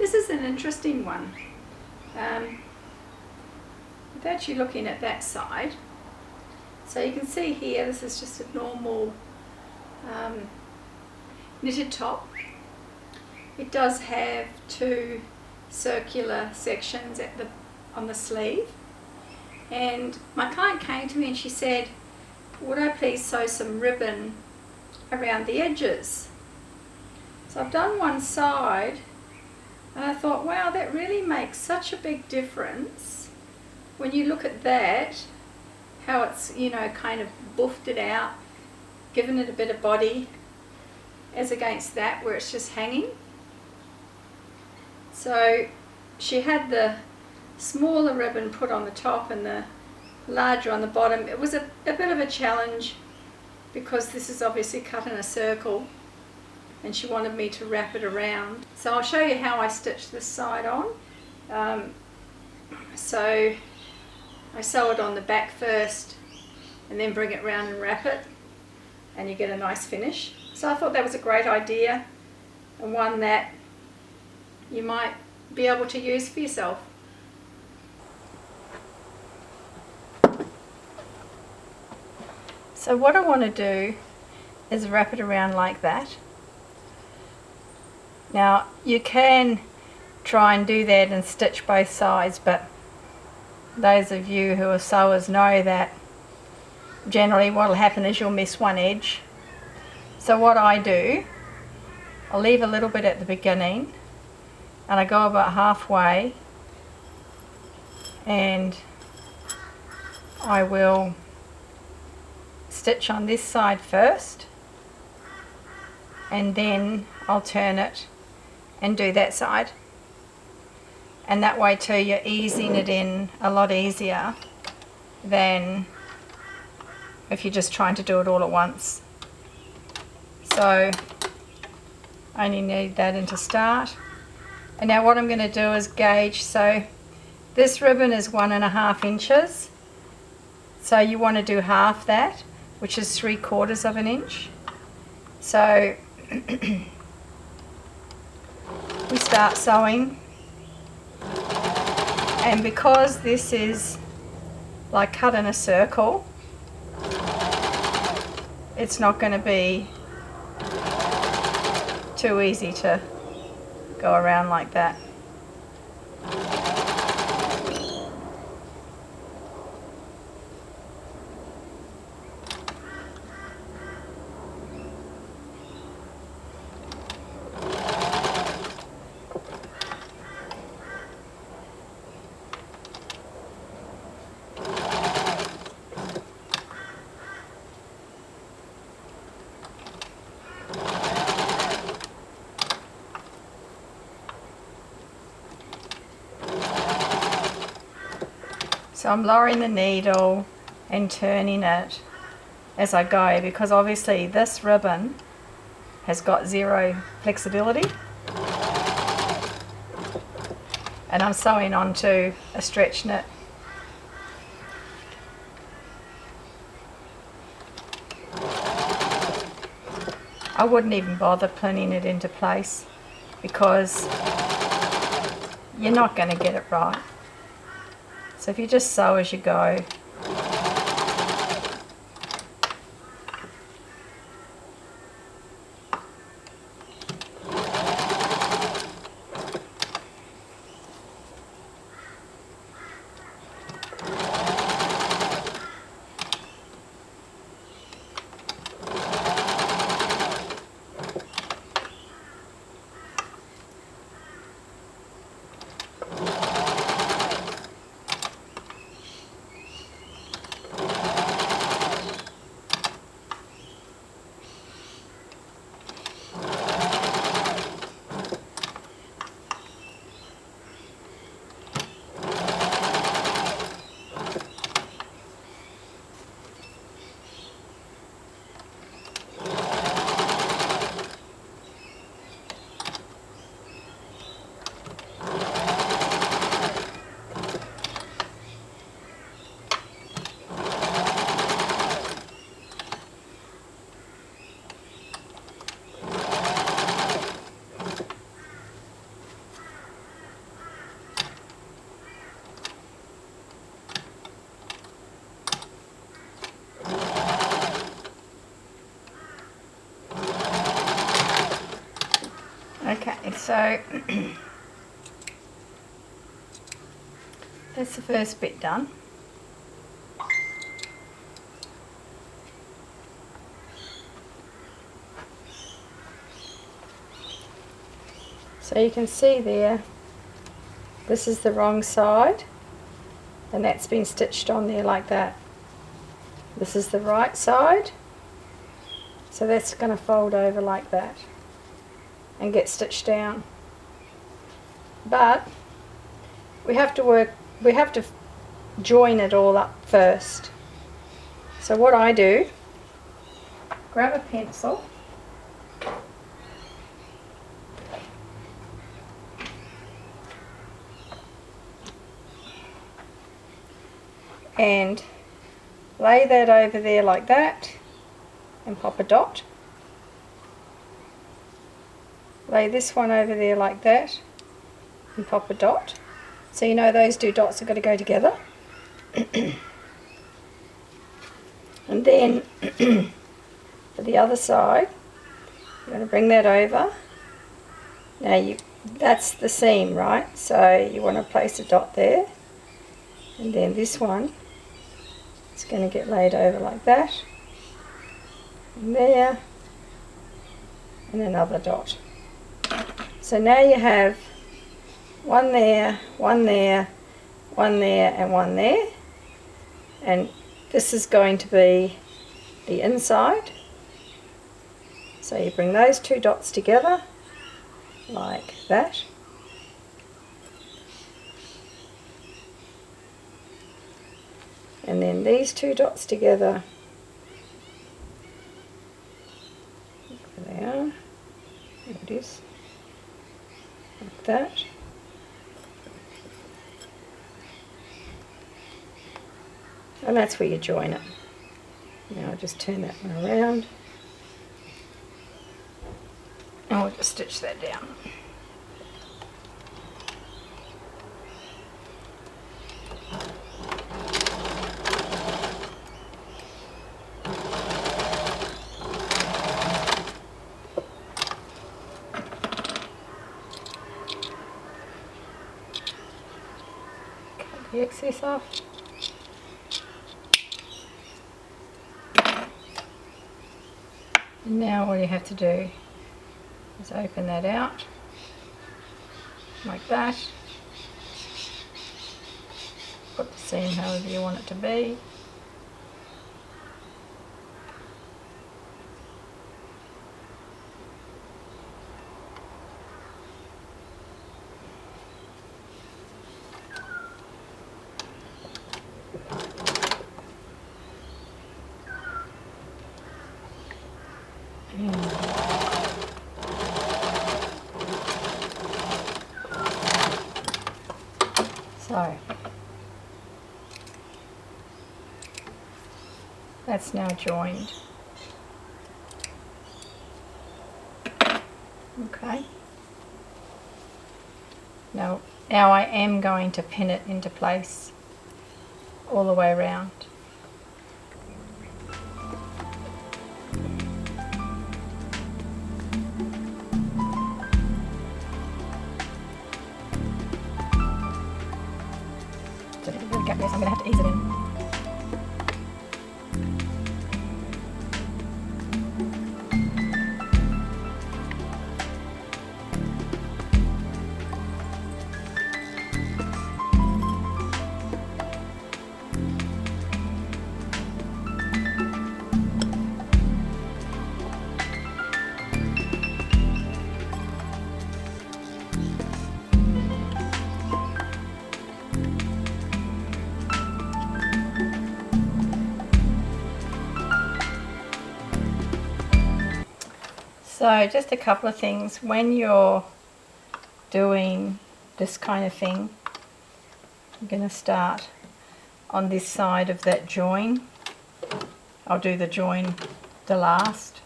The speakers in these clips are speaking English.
This is an interesting one. Without you looking at that side, so you can see here, this is just a normal knitted top. It does have two circular sections on the sleeve, and my client came to me and she said, would I please sew some ribbon around the edges? So I've done one side, and I thought, wow, that really makes such a big difference when you look at that, how it's, you know, kind of buffed it out, given it a bit of body, as against that where it's just hanging. So she had the smaller ribbon put on the top and the larger on the bottom. It was a bit of a challenge because this is obviously cut in a circle and she wanted me to wrap it around. So I'll show you how I stitch this side on. So I sew it on the back first and then bring it round and wrap it, and you get a nice finish. So I thought that was a great idea, and one that you might be able to use for yourself. So what I want to do is wrap it around like that. Now you can try and do that and stitch both sides, but those of you who are sewers know that generally what will happen is you'll miss one edge. So what I do, I'll leave a little bit at the beginning and I go about halfway, and I will stitch on this side first, and then I'll turn it and do that side. And that way too you're easing it in a lot easier than if you're just trying to do it all at once. So I only need that in to start. And now what I'm going to do is gauge. So this ribbon is 1.5 inches. So you want to do half that, which is 3/4 of an inch. So we start sewing. And because this is like cut in a circle, it's not going to be too easy to go around like that. So I'm lowering the needle and turning it as I go, because obviously this ribbon has got zero flexibility, and I'm sewing onto a stretch knit. I wouldn't even bother pinning it into place because you're not going to get it right. So if you just sew as you go. so that's the first bit done. So you can see there, this is the wrong side, and that's been stitched on there like that. This is the right side, so that's going to fold over like that and get stitched down. But we have to join it all up first. So what I do, grab a pencil, and lay that over there like that and pop a dot. Lay this one over there like that and pop a dot. So you know those two dots are going to go together. And then for the other side, you're going to bring that over. Now that's the seam, right? So you want to place a dot there, and then this one is going to get laid over like that, and there, and another dot. So now you have one there, one there, one there, and one there, and this is going to be the inside. So you bring those two dots together like that, and then these two dots together, there they are, there it is, like that. And that's where you join it. Now I'll just turn that one around, and we'll just stitch that down. Cut the excess off. And now all you have to do is open that out like that. Put the seam however you want it to be. So that's now joined. Okay. Now I am going to pin it into place all the way around. I'm going to have to ease it in. So just a couple of things. When you're doing this kind of thing, I'm going to start on this side of that join. I'll do the join the last.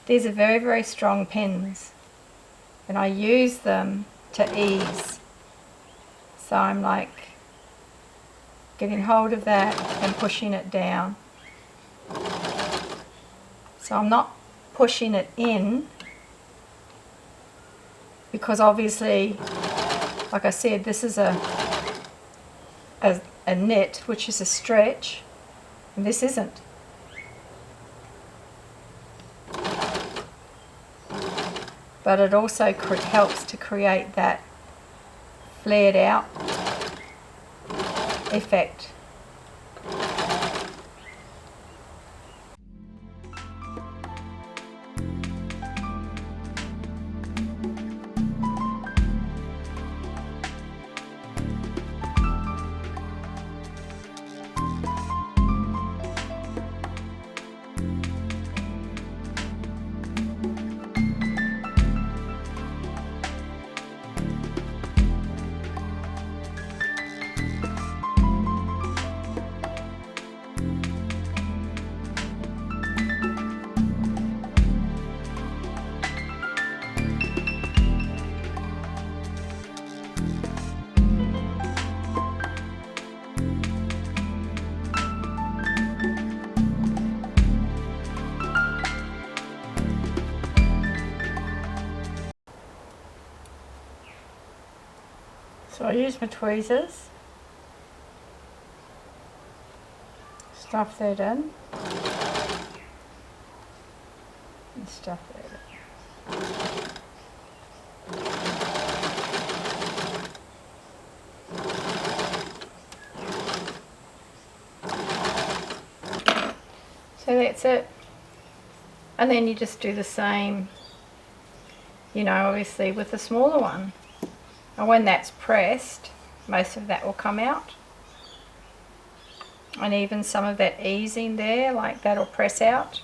These are very, very strong pins, and I use them to ease. So I'm like getting hold of that and pushing it down. So I'm not pushing it in, because obviously, like I said, this is a knit, which is a stretch, and this isn't. But it also helps to create that flared out effect. So I use my tweezers, stuff that in, and stuff that in. So that's it. And then you just do the same, you know, obviously with the smaller one. And when that's pressed, most of that will come out. And even some of that easing there, like that'll press out.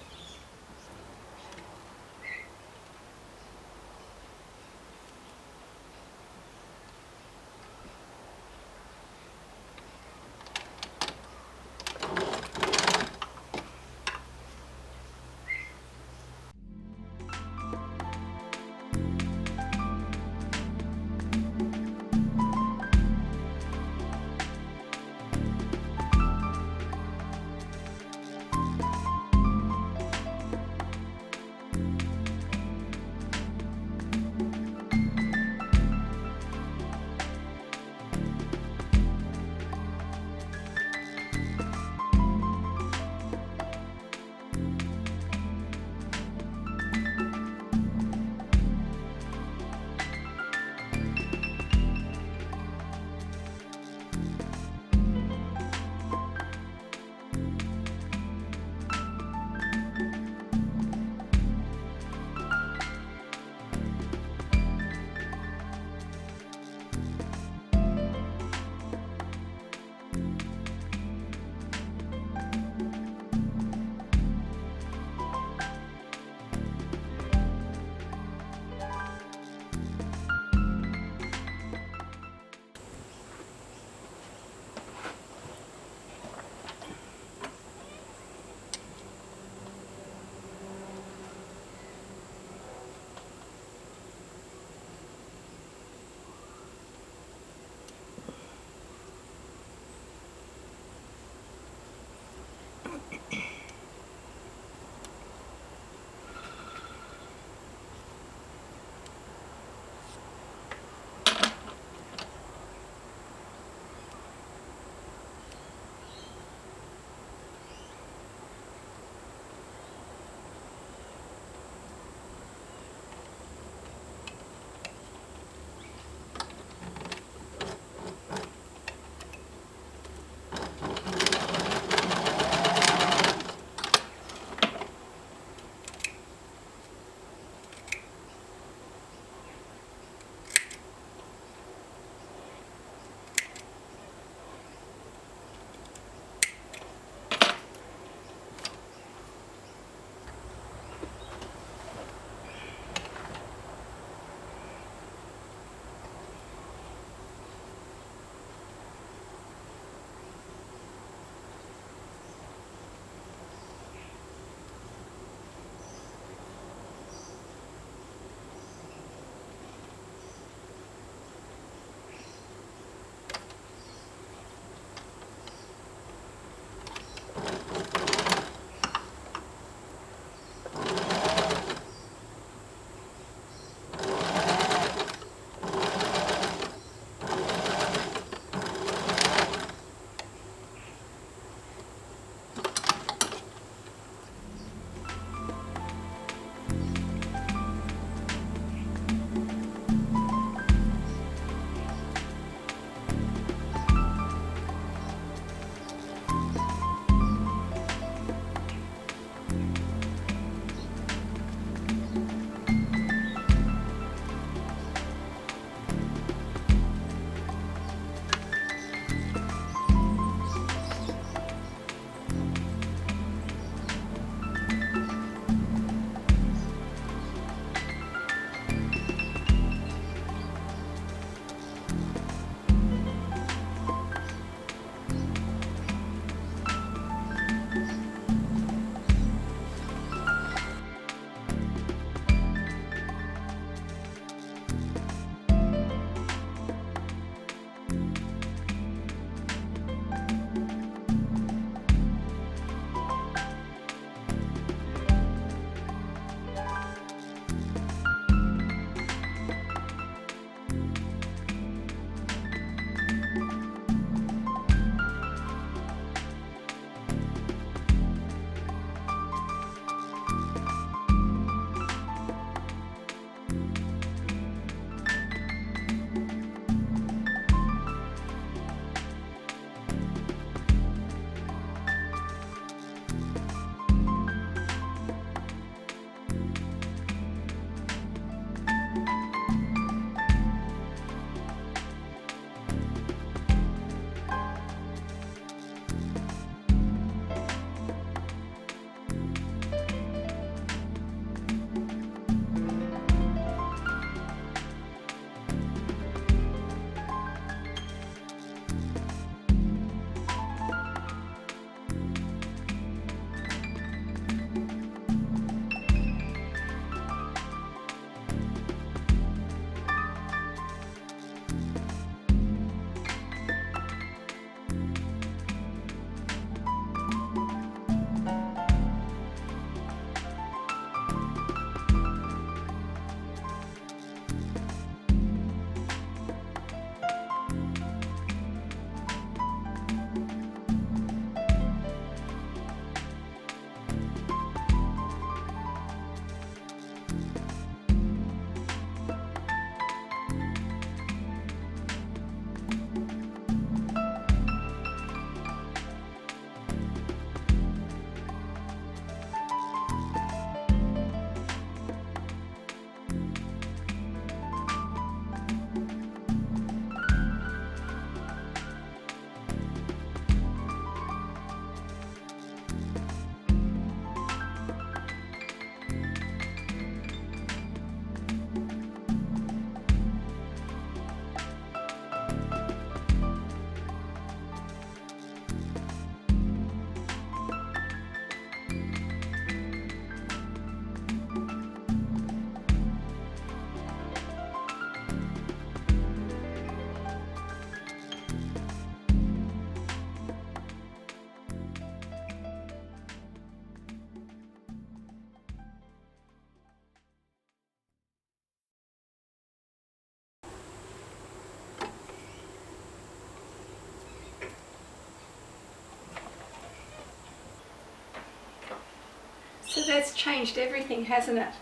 So that's changed everything, hasn't it?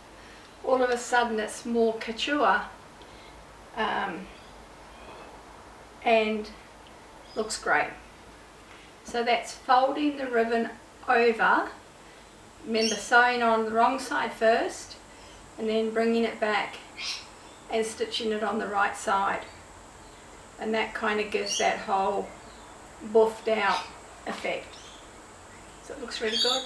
All of a sudden it's more couture and looks great. So that's folding the ribbon over, remember sewing on the wrong side first and then bringing it back and stitching it on the right side, and that kind of gives that whole buffed out effect. So it looks really good.